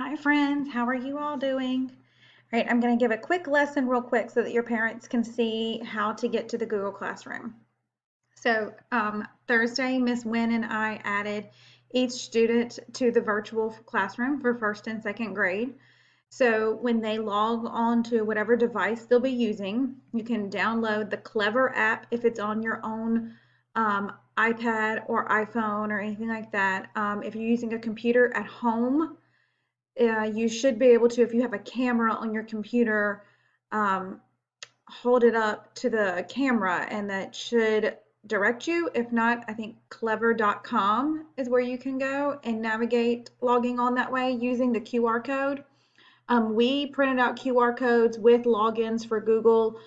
Hi friends, how are you all doing? All right, I'm going to give a quick lesson real quick so that your parents can see how to get to the Google Classroom. So Thursday, Miss Wynn and I added each student to the virtual classroom for first and second grade. So when they log on to whatever device they'll be using, you can download the Clever app if it's on your own iPad or iPhone or anything like that. If you're using a computer at home, you should be able to, if you have a camera on your computer, um, hold it up to the camera and that should direct you. If not, I think clever.com is where you can go and navigate logging on that way using the QR code. We printed out QR codes with logins for Google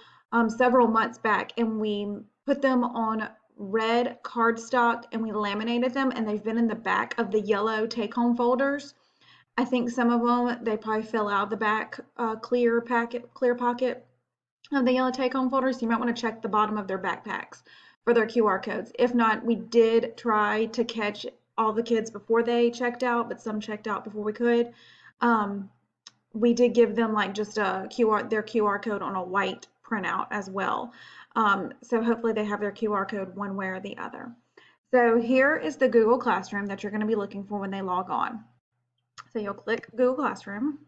several months back, and we put them on red cardstock and we laminated them, and they've been in the back of the yellow take-home folders. I think some of them, they probably fill out the back clear pocket of the yellow take-home folder. So you might want to check the bottom of their backpacks for their QR codes. If not, we did try to catch all the kids before they checked out, but some checked out before we could. Um, we did give them like just their QR code on a white printout as well. So hopefully they have their QR code one way or the other. So here is the Google Classroom that you're going to be looking for when they log on. So you'll click Google Classroom.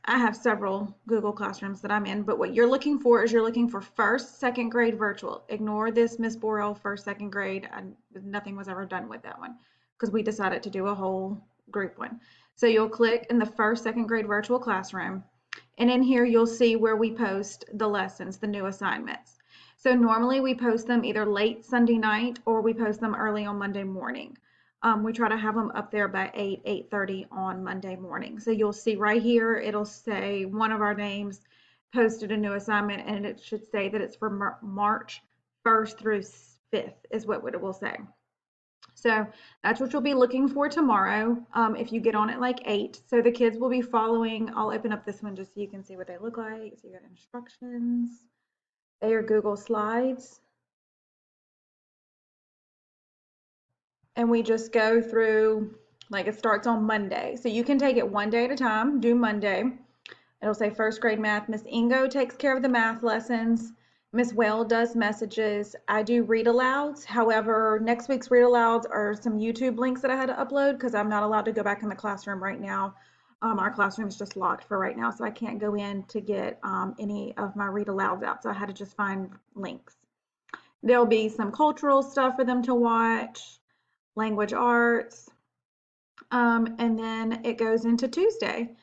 I have several Google Classrooms that I'm in, but what you're looking for is you're looking for first, second grade virtual. Ignore this Miss Borrell first, second grade. And nothing was ever done with that one because we decided to do a whole group one. So you'll click in the first, second grade virtual classroom. And in here, you'll see where we post the lessons, the new assignments. So normally we post them either late Sunday night or we post them early on Monday morning. We try to have them up there by 8:30 on Monday morning. So you'll see right here, it'll say one of our names posted a new assignment, and it should say that it's for March 1st through 5th is what it will say. So that's what you'll be looking for tomorrow if you get on at like 8. So the kids will be following. I'll open up this one just so you can see what they look like. So you got instructions. They are Google Slides. And we just go through, like it starts on Monday. So you can take it one day at a time, do Monday. It'll say first grade math. Miss Ingo takes care of the math lessons. Miss Well does messages. I do read alouds. However, next week's read alouds are some YouTube links that I had to upload because I'm not allowed to go back in the classroom right now. Our classroom is just locked for right now, so I can't go in to get any of my read alouds out. So I had to just find links. There'll be some cultural stuff for them to watch, language arts, and then it goes into Tuesday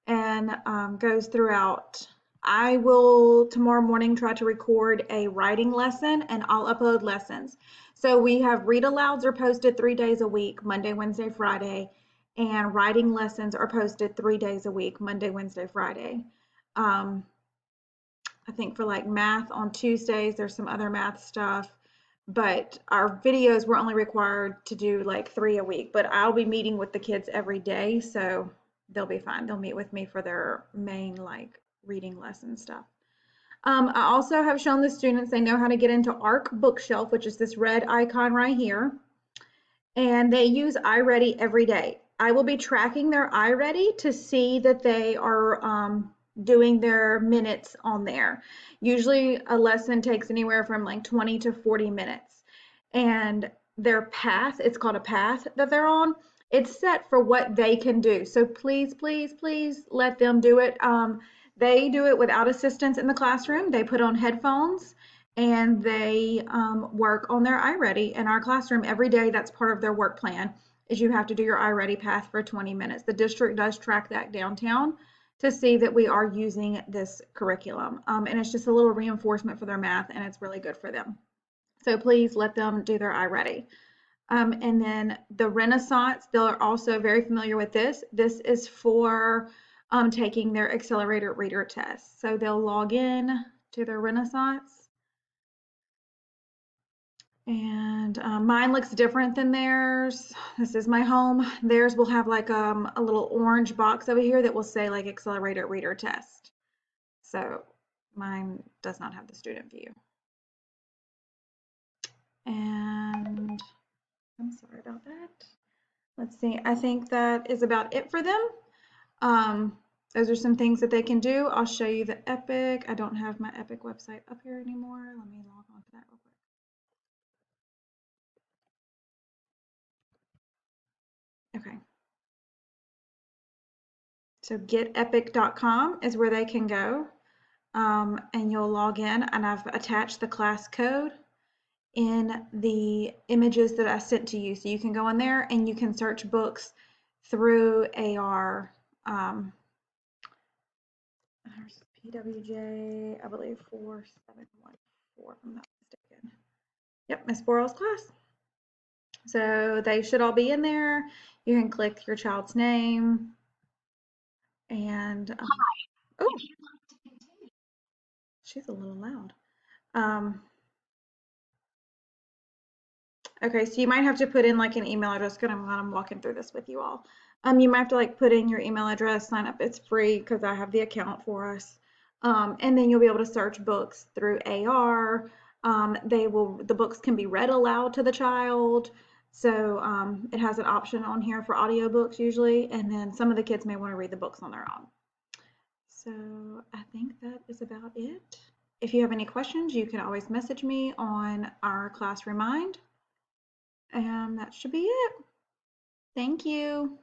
and goes throughout. I will tomorrow morning try to record a writing lesson and I'll upload lessons. So we have read alouds are posted 3 days a week, Monday, Wednesday, Friday, and writing lessons are posted 3 days a week, Monday, Wednesday, Friday. Um, I think for like math on Tuesdays, there's some other math stuff, but our videos were only required to do like 3 a week. But I'll be meeting with the kids every day, so they'll be fine. They'll meet with me for their main like reading lesson stuff. I also have shown the students they know how to get into ARC Bookshelf, which is this red icon right here, and they use iReady every day. I will be tracking their iReady to see that they are doing their minutes on there. Usually a lesson takes anywhere from like 20 to 40 minutes. And their path, it's called a path that they're on, it's set for what they can do. So please, please, please let them do it. They do it without assistance in the classroom. They put on headphones and they work on their iReady in our classroom every day. That's part of their work plan is you have to do your iReady path for 20 minutes. The district does track that downtown to see that we are using this curriculum. And it's just a little reinforcement for their math and it's really good for them. So please let them do their iReady. And then the Renaissance, they're also very familiar with this. This is for taking their accelerated reader test. So they'll log in to their Renaissance. And mine looks different than theirs. This is my home. Theirs will have like a little orange box over here that will say like accelerated reader test. So mine does not have the student view. And I'm sorry about that. Let's see, I think that is about it for them. Those are some things that they can do. I'll show you the Epic. I don't have my Epic website up here anymore. Let me log on to that real quick. Okay. So getepic.com is where they can go. And you'll log in, and I've attached the class code in the images that I sent to you. So you can go in there and you can search books through AR. There's PWJ, I believe 4714, if I'm not mistaken. Yep, Miss Borrell's class. So they should all be in there. You can click your child's name and oh, she's a little loud. Um, Okay, so you might have to put in like an email address because I'm walking through this with you all. You might have to like put in your email address, sign up. It's free because I have the account for us. And then you'll be able to search books through AR. The books can be read aloud to the child. So it has an option on here for audiobooks usually, and then some of the kids may want to read the books on their own. So I think that is about it. If you have any questions, you can always message me on our class remind. And that should be it. Thank you.